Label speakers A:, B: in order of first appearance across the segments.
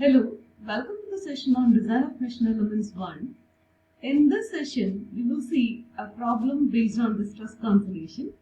A: Hello, welcome to the session on Design of Mesh Elements 1. In this session, we will see a problem based on the stress conservation.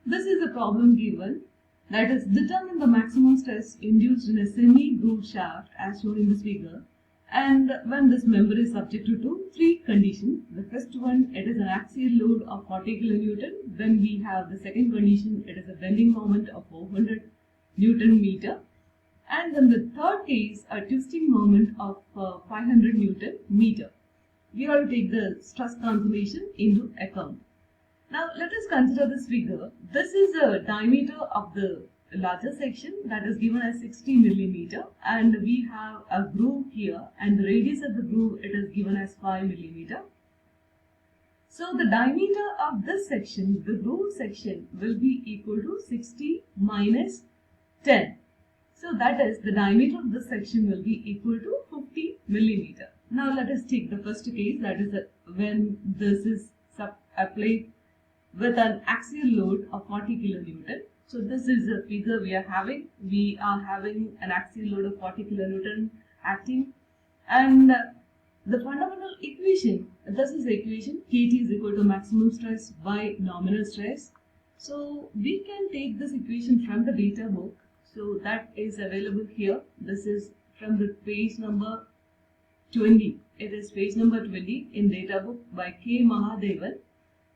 A: This is a problem given, that is, determine the maximum stress induced in a semi-grooved shaft as shown in this figure, and when this member is subjected to three conditions. The first one, it is an axial load of 40 kN. Then we have the second condition, it is a bending moment of 400 Newton meter. And then the third case, a twisting moment of 500 Newton meter. We have to take the stress conservation into account. Now let us consider this figure. This is the diameter of the larger section, that is given as 60 millimeter, and we have a groove here, and the radius of the groove, it is given as 5 millimeter. So the diameter of this section, the groove section, will be equal to 60 minus 10. So that is, the diameter of this section will be equal to 50 millimeter. Now let us take the first case, that is when this is applied with an axial load of 40 kilonewton. So this is a figure we are having. We are having an axial load of 40 kilonewton acting, and the fundamental equation, this is the equation, Kt is equal to maximum stress by nominal stress. So we can take this equation from the data book. So that is available here. This is from the page number 20. It is page number 20 in data book by K. Mahadevan.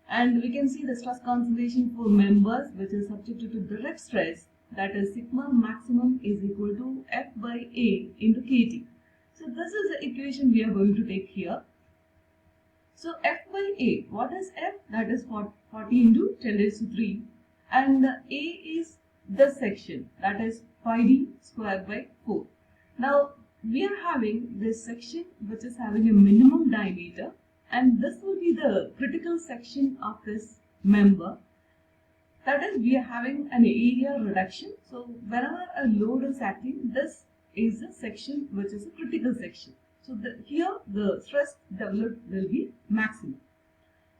A: And we can see the stress conservation for members which is subjected to direct stress, that is sigma maximum is equal to F by A into Kt. So this is the equation we are going to take here. So F by A, what is F? That is 40 into 10 raised to 3, and A is the section, that is 5d squared by 4. Now we are having this section which is having a minimum diameter, and this will be the critical section of this member. That is, we are having an area reduction. So whenever a load is acting, this is a section which is a critical section. So here the stress developed will be maximum.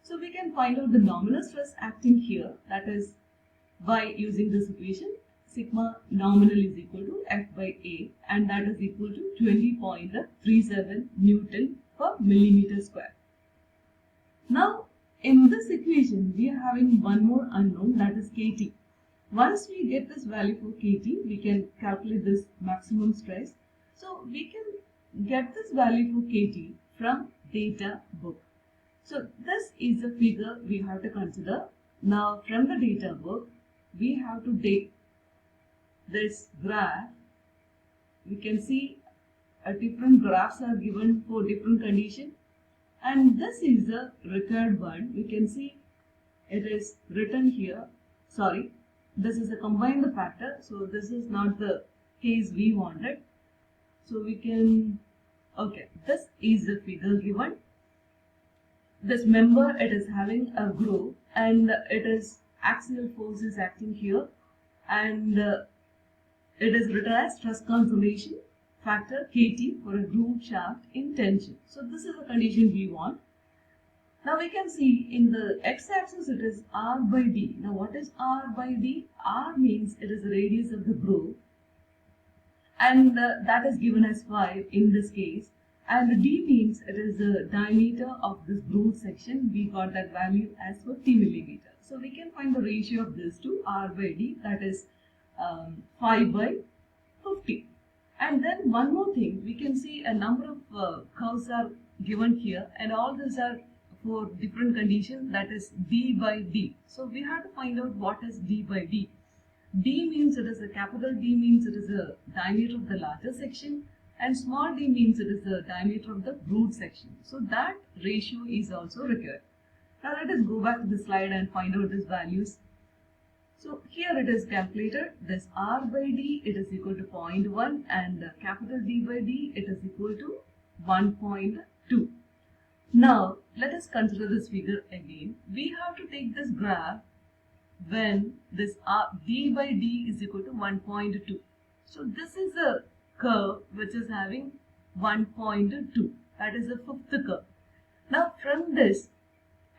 A: So we can find out the nominal stress acting here, that is by using this equation. Sigma nominal is equal to F by A, and that is equal to 20.37 Newton per millimeter square. Now in this equation we are having one more unknown, that is Kt. Once we get this value for Kt, we can calculate this maximum stress. So we can get this value for Kt from data book. So this is a figure we have to consider. Now from the data book, we have to take this graph. We can see different graphs are given for different conditions, and this is the required one. We can see it is written here. Sorry, this is a combined factor, so this is not the case we wanted. So we can, okay, this is the figure given. This member, it is having a groove, and it is axial force is acting here, and it is written as stress conservation factor Kt for a groove shaft in tension. So this is the condition we want. Now we can see in the x-axis it is R by D. Now what is R by D? R means it is the radius of the groove, and that is given as 5 in this case, and D means it is the diameter of this groove section. We got that value as 50 millimeter. So we can find the ratio of this to R by D, that is 5 by 50. And then one more thing, we can see a number of curves are given here, and all these are for different conditions, that is D by D. So we have to find out what is D by D. D means it is a capital D means it is a diameter of the larger section, and small d means it is the diameter of the groove section. So that ratio is also required. Now let us go back to the slide and find out these values. So here it is calculated, this R by D, it is equal to 0.1, and capital D by D, it is equal to 1.2. Now let us consider this figure again. We have to take this graph when this D by D is equal to 1.2. So this is a curve which is having 1.2, that is the fifth curve. Now from this,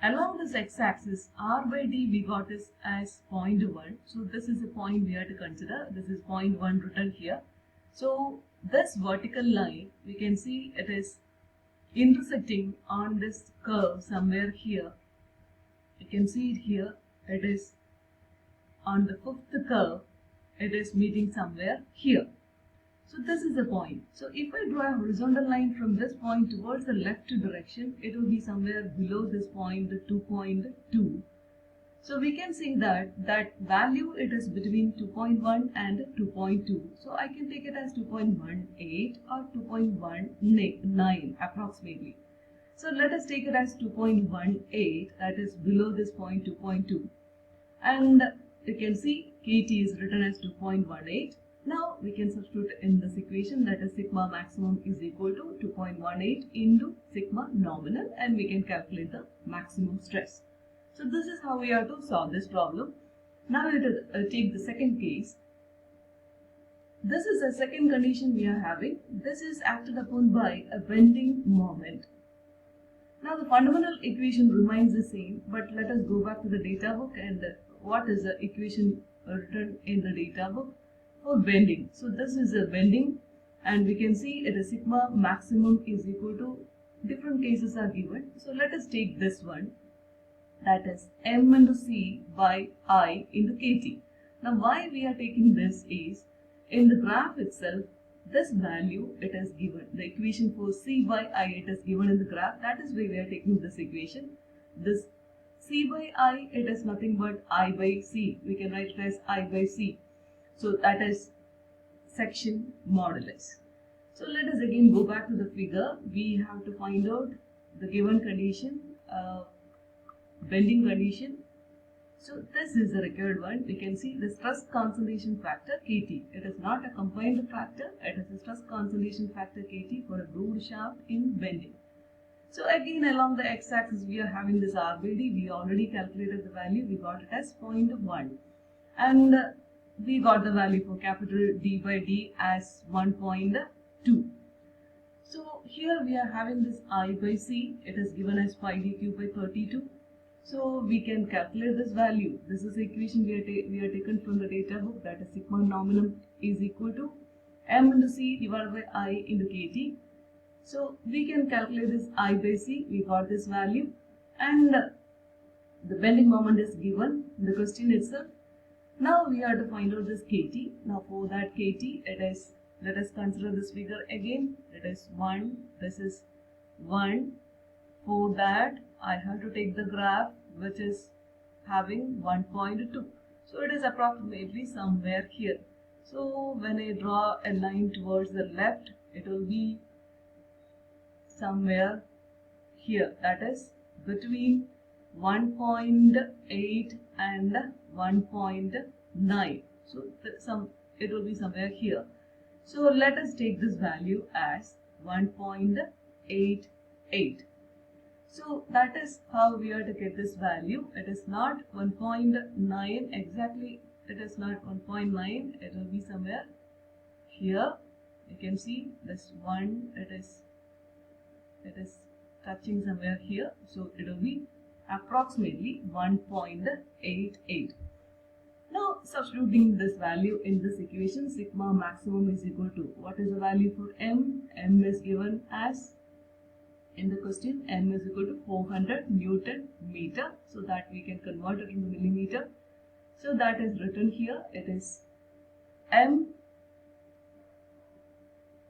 A: along this x-axis, R by D we got this as 0.1. So this is a point we have to consider. This is 0.1 written here. So this vertical line, we can see it is intersecting on this curve somewhere here. You can see it here. It is on the fifth curve. It is meeting somewhere here. So this is the point. So if I draw a horizontal line from this point towards the left direction, it will be somewhere below this point, the 2.2. So we can see that value, it is between 2.1 and 2.2. So I can take it as 2.18 or 2.19 approximately. So let us take it as 2.18, that is below this point 2.2. And you can see KT is written as 2.18. Now we can substitute in this equation, that is sigma maximum is equal to 2.18 into sigma nominal, and we can calculate the maximum stress. So this is how we are to solve this problem. Now let us take the second case. This is the second condition we are having. This is acted upon by a bending moment. Now the fundamental equation remains the same, but let us go back to the data book and what is the equation written in the data book for bending. So this is a bending, and we can see it is sigma maximum is equal to, different cases are given. So let us take this one, that is m into c by I into kt. Now why we are taking this is, in the graph itself, this value it is given, the equation for c by I it is given in the graph. That is why we are taking this equation. This c by I, it is nothing but I by c. We can write it as I by c. So that is section modulus. So let us again go back to the figure. We have to find out the given condition, bending condition. So this is the required one. We can see the stress concentration factor Kt. It is not a combined factor. It is a stress concentration factor Kt for a grooved shaft in bending. So again, along the x-axis we are having this RBD. We already calculated the value. We got it as 0.1, and we got the value for capital D by D as 1.2. So here we are having this I by C. It is given as 5d cube by 32. So we can calculate this value. This is the equation we are taken from the data book, that is sigma nominum is equal to m into c divided by I into kt. So we can calculate this I by c. We got this value, and the bending moment is given in the question itself. Now we have to find out this kt. Now for that kt, it is, let us consider this figure again. It is 1, this is 1. For that I have to take the graph which is having 1.2. So it is approximately somewhere here. So when I draw a line towards the left, it will be somewhere here, that is between 1.8 and 1.9. So it will be somewhere here. So let us take this value as 1.88. So that is how we are to get this value. It is not 1.9 exactly. It is not 1.9. It will be somewhere here. You can see this one. It is touching somewhere here. So it will be approximately 1.88. Now substituting this value in this equation, sigma maximum is equal to, what is the value for m? M is given as, in the question, m is equal to 400 Newton meter, so that we can convert it into millimeter. So that is written here. It is m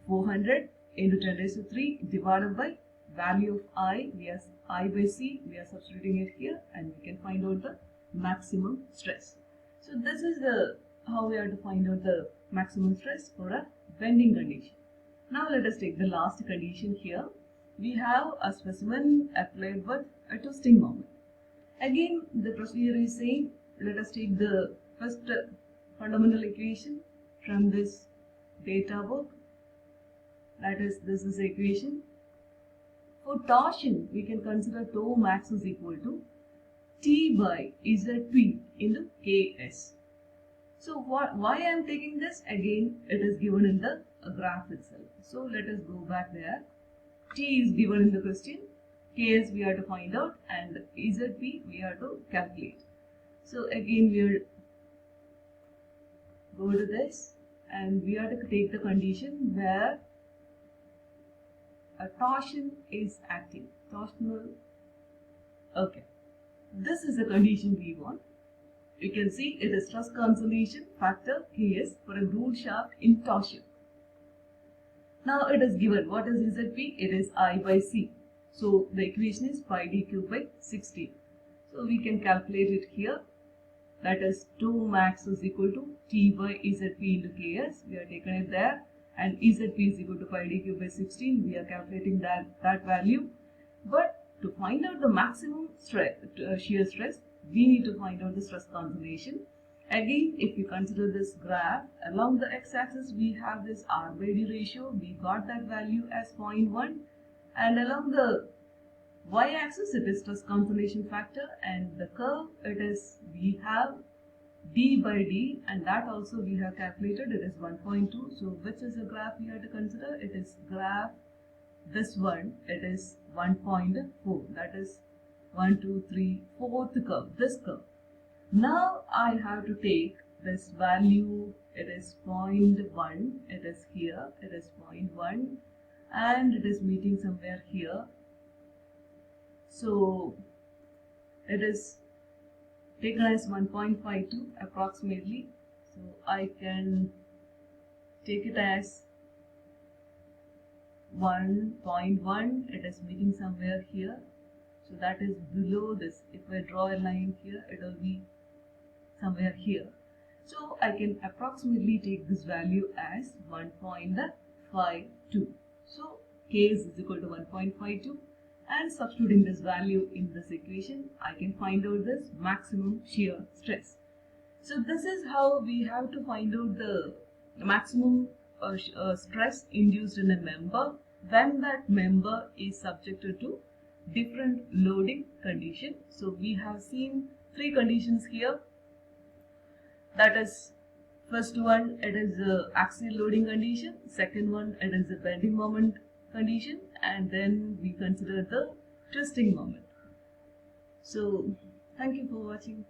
A: 400 into 10 raised to 3 divided by value of I. We are I by c. We are substituting it here, and we can find out the maximum stress. So this is how we are to find out the maximum stress for a bending condition. Now let us take the last condition here. We have a specimen applied with a twisting moment. Again, the procedure is saying, let us take the first fundamental equation from this data book. That is, this is the equation. For torsion, we can consider tau max is equal to T by ZP into Ks. So why I am taking this? Again, it is given in the graph itself. So let us go back there. T is given in the question, Ks we have to find out, and ZP we have to calculate. So again we will go to this, and we are to take the condition where a torsion is acting. Torsional. Okay. This is the condition we want. You can see it is stress cancellation factor Ks for a groove shaft in torsion. Now it is given what is ZP? It is I by C. So the equation is pi d cube by 16. So we can calculate it here. That is 2 max is equal to T by ZP into Ks. We are taken it there, and ZP is equal to pi d cube by 16. We are calculating that value. But to find out the maximum stress, shear stress, we need to find out the stress cancellation. Again, if you consider this graph, along the x-axis we have this R by D ratio. We got that value as 0.1, and along the y-axis it is stress cancellation factor, and the curve it is we have D by D, and that also we have calculated, it is 1.2. So which is the graph we have to consider? It is graph, this one, it is 1.4. That is 1, 2, 3, fourth curve, this curve. Now I have to take this value, it is 0.1, it is here, it is 0.1, and it is meeting somewhere here. So it is taken as 1.52 approximately. So I can take it as 1.1, it is meeting somewhere here. So that is below this. If I draw a line here, it will be somewhere here. So I can approximately take this value as 1.52. So K is equal to 1.52, and substituting this value in this equation, I can find out this maximum shear stress. So this is how we have to find out the maximum stress induced in a member when that member is subjected to different loading condition. So we have seen 3 conditions here. That is, first one, it is the axial loading condition. Second one, it is the bending moment condition, and then we consider the twisting moment. So thank you for watching.